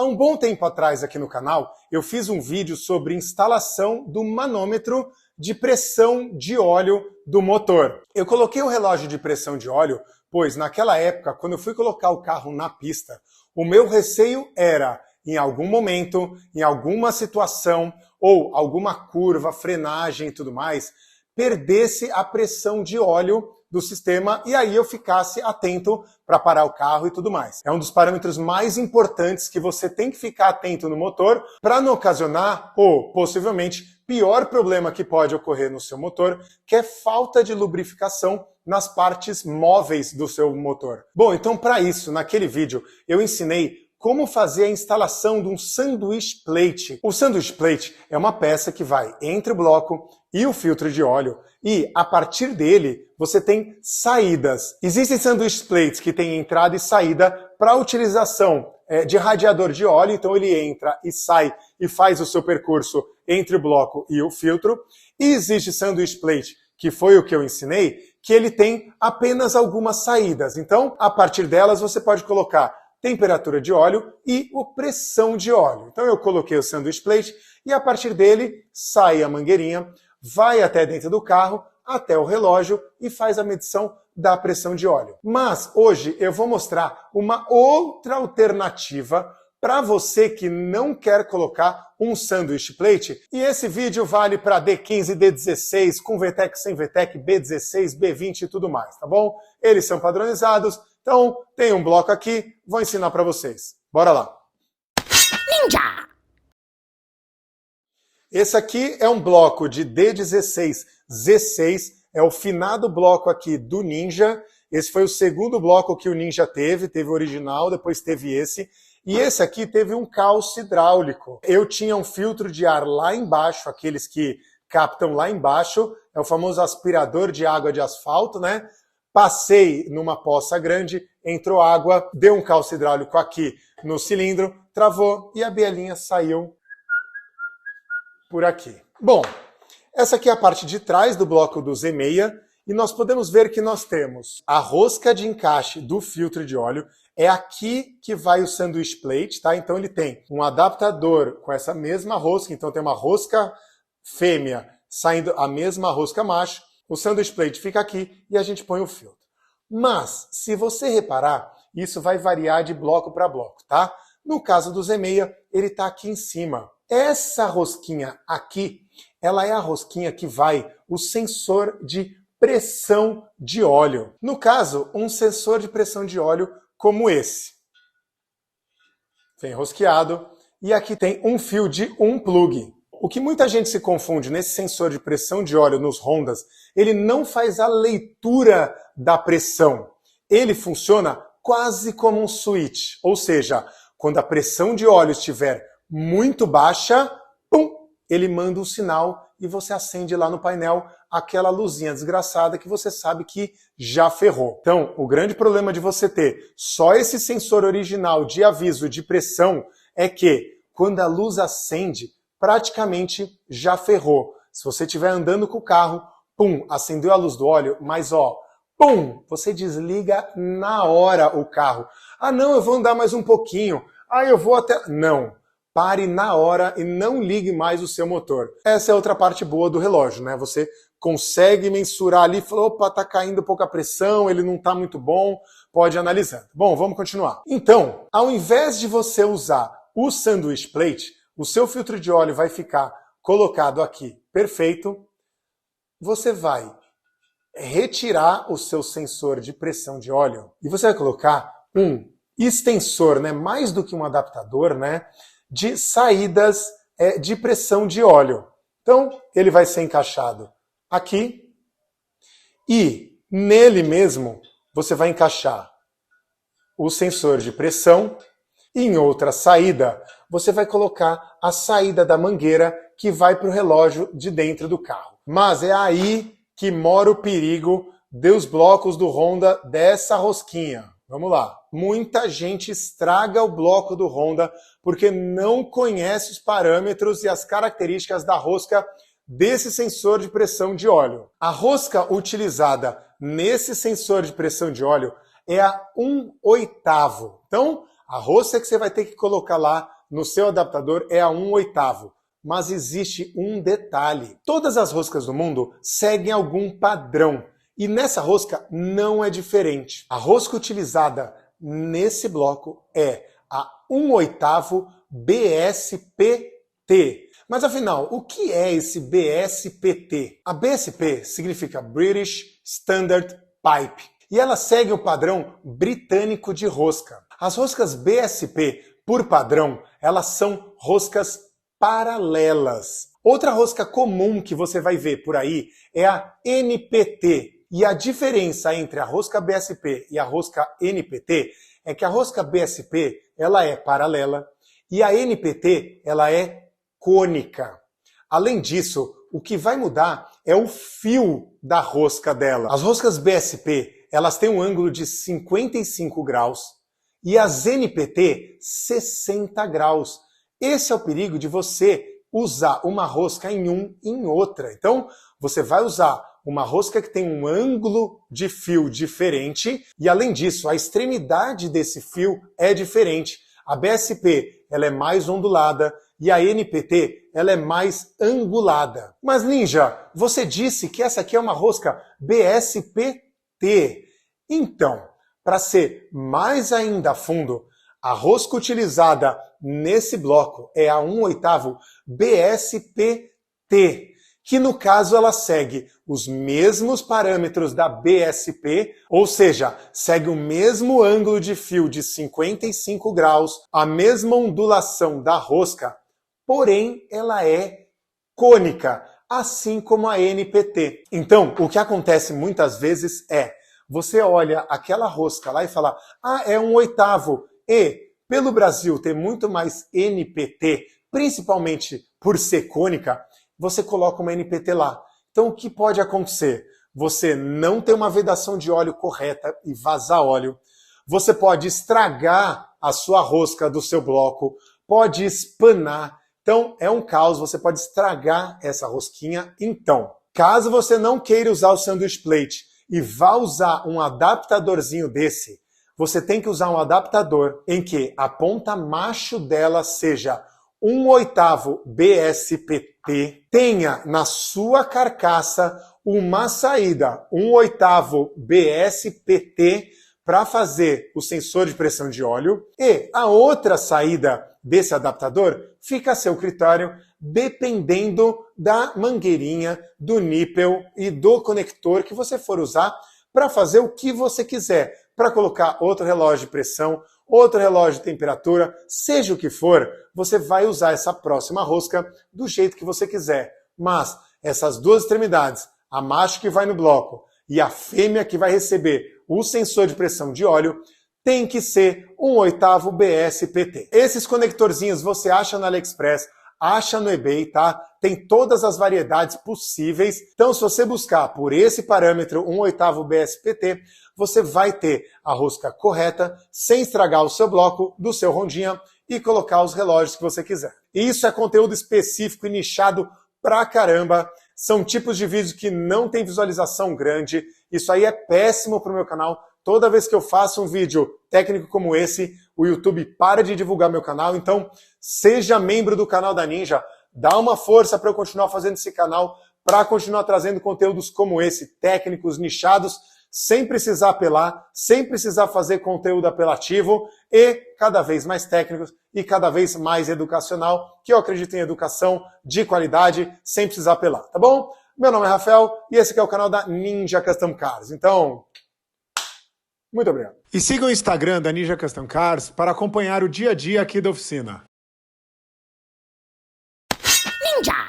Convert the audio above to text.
Há um bom tempo atrás aqui no canal, eu fiz um vídeo sobre instalação do manômetro de pressão de óleo do motor. Eu coloquei o relógio de pressão de óleo, pois naquela época, quando eu fui colocar o carro na pista, o meu receio era, em algum momento, em alguma situação, ou alguma curva, frenagem e tudo mais, perdesse a pressão de óleo do sistema e aí eu ficasse atento para parar o carro e tudo mais. É um dos parâmetros mais importantes que você tem que ficar atento no motor para não ocasionar o, possivelmente, pior problema que pode ocorrer no seu motor, que é falta de lubrificação nas partes móveis do seu motor. Bom, então para isso, naquele vídeo, eu ensinei como fazer a instalação de um sandwich plate. O sandwich plate é uma peça que vai entre o bloco e o filtro de óleo e, a partir dele, você tem saídas. Existem sandwich plates que têm entrada e saída para utilização de radiador de óleo, então ele entra e sai e faz o seu percurso entre o bloco e o filtro. E existe sandwich plate, que foi o que eu ensinei, que ele tem apenas algumas saídas. Então, a partir delas, você pode colocar temperatura de óleo e a pressão de óleo. Então eu coloquei o sandwich plate e a partir dele sai a mangueirinha, vai até dentro do carro, até o relógio e faz a medição da pressão de óleo. Mas hoje eu vou mostrar uma outra alternativa para você que não quer colocar um sandwich plate. E esse vídeo vale para D15, D16, com VTEC, sem VTEC, B16, B20 e tudo mais, tá bom? Eles são padronizados. Então, tem um bloco aqui, vou ensinar para vocês. Bora lá! Ninja! Esse aqui é um bloco de D16, Z6, é o finado bloco aqui do Ninja. Esse foi o segundo bloco que o Ninja teve o original, depois teve esse. E esse aqui teve um calço hidráulico. Eu tinha um filtro de ar lá embaixo, aqueles que captam lá embaixo, é o famoso aspirador de água de asfalto, né? Passei numa poça grande, entrou água, deu um calço hidráulico aqui no cilindro, travou e a bielinha saiu por aqui. Bom, essa aqui é a parte de trás do bloco do Z6 e nós podemos ver que nós temos a rosca de encaixe do filtro de óleo. É aqui que vai o sandwich plate, tá? Então ele tem um adaptador com essa mesma rosca, então tem uma rosca fêmea saindo a mesma rosca macho. O sandwich plate fica aqui e a gente põe o filtro. Mas, se você reparar, isso vai variar de bloco para bloco, tá? No caso do Z6, ele está aqui em cima. Essa rosquinha aqui, ela é a rosquinha que vai o sensor de pressão de óleo. No caso, um sensor de pressão de óleo como esse. Vem rosqueado e aqui tem um fio de um plug. O que muita gente se confunde nesse sensor de pressão de óleo nos Hondas, ele não faz a leitura da pressão. Ele funciona quase como um switch, ou seja, quando a pressão de óleo estiver muito baixa, pum, ele manda um sinal e você acende lá no painel aquela luzinha desgraçada que você sabe que já ferrou. Então, o grande problema de você ter só esse sensor original de aviso de pressão é que quando a luz acende, praticamente já ferrou. Se você estiver andando com o carro, pum, acendeu a luz do óleo, mas ó, pum, você desliga na hora o carro. Ah não, eu vou andar mais um pouquinho. Ah, eu vou até... Não, pare na hora e não ligue mais o seu motor. Essa é outra parte boa do relógio, né? Você consegue mensurar ali, falou, opa, tá caindo pouca pressão, ele não tá muito bom, pode ir analisando. Bom, vamos continuar. Então, ao invés de você usar o sandwich plate, o seu filtro de óleo vai ficar colocado aqui perfeito. Você vai retirar o seu sensor de pressão de óleo e você vai colocar um extensor, né, mais do que um adaptador, né, de saídas de pressão de óleo. Então, ele vai ser encaixado aqui e nele mesmo você vai encaixar o sensor de pressão e em outra saída você vai colocar a saída da mangueira que vai para o relógio de dentro do carro. Mas é aí que mora o perigo dos blocos do Honda dessa rosquinha. Vamos lá. Muita gente estraga o bloco do Honda porque não conhece os parâmetros e as características da rosca desse sensor de pressão de óleo. A rosca utilizada nesse sensor de pressão de óleo é a 1/8. Então, A rosca que você vai ter que colocar lá no seu adaptador é a 1/8. Mas existe um detalhe. Todas as roscas do mundo seguem algum padrão. E nessa rosca não é diferente. A rosca utilizada nesse bloco é a 1/8 BSPT. Mas afinal, o que é esse BSPT? A BSP significa British Standard Pipe. E ela segue o padrão britânico de rosca. As roscas BSP, por padrão, elas são roscas paralelas. Outra rosca comum que você vai ver por aí é a NPT. E a diferença entre a rosca BSP e a rosca NPT é que a rosca BSP ela é paralela e a NPT ela é cônica. Além disso, o que vai mudar é o fio da rosca dela. As roscas BSP elas têm um ângulo de 55 graus e as NPT 60 graus. Esse é o perigo de você usar uma rosca em outra. Então, você vai usar uma rosca que tem um ângulo de fio diferente e, além disso, a extremidade desse fio é diferente. A BSP ela é mais ondulada e a NPT ela é mais angulada. Mas, Ninja, você disse que essa aqui é uma rosca BSPT. Então, para ser mais ainda a fundo, a rosca utilizada nesse bloco é a 1/8 BSPT, que no caso ela segue os mesmos parâmetros da BSP, ou seja, segue o mesmo ângulo de fio de 55 graus, a mesma ondulação da rosca, porém ela é cônica, assim como a NPT. Então, o que acontece muitas vezes é, você olha aquela rosca lá e fala, é 1/8, e pelo Brasil ter muito mais NPT, principalmente por ser cônica, você coloca uma NPT lá. Então o que pode acontecer? Você não ter uma vedação de óleo correta e vazar óleo. Você pode estragar a sua rosca do seu bloco, pode espanar. Então é um caos, você pode estragar essa rosquinha. Então, caso você não queira usar o sandwich plate e vá usar um adaptadorzinho desse, você tem que usar um adaptador em que a ponta macho dela seja 1/8 BSPT, tenha na sua carcaça uma saída 1/8 BSPT para fazer o sensor de pressão de óleo e a outra saída desse adaptador fica a seu critério dependendo da mangueirinha, do níppel e do conector que você for usar para fazer o que você quiser, para colocar outro relógio de pressão, outro relógio de temperatura, seja o que for, você vai usar essa próxima rosca do jeito que você quiser. Mas essas duas extremidades, a macho que vai no bloco e a fêmea que vai receber o sensor de pressão de óleo, tem que ser 1/8 BSPT. Esses conectorzinhos você acha no AliExpress, acha no eBay, tá? Tem todas as variedades possíveis. Então, se você buscar por esse parâmetro 1/8 BSPT, você vai ter a rosca correta, sem estragar o seu bloco do seu rondinha e colocar os relógios que você quiser. Isso é conteúdo específico e nichado pra caramba. São tipos de vídeos que não tem visualização grande. Isso aí é péssimo pro meu canal. Toda vez que eu faço um vídeo técnico como esse, o YouTube para de divulgar meu canal. Então, seja membro do canal da Ninja, dá uma força para eu continuar fazendo esse canal, para continuar trazendo conteúdos como esse, técnicos, nichados, sem precisar apelar, sem precisar fazer conteúdo apelativo e cada vez mais técnicos e cada vez mais educacional, que eu acredito em educação de qualidade, sem precisar apelar, tá bom? Meu nome é Rafael e esse aqui é o canal da Ninja Custom Cars. Então, muito obrigado. E siga o Instagram da Ninja Custom Cars para acompanhar o dia a dia aqui da oficina. Ninja!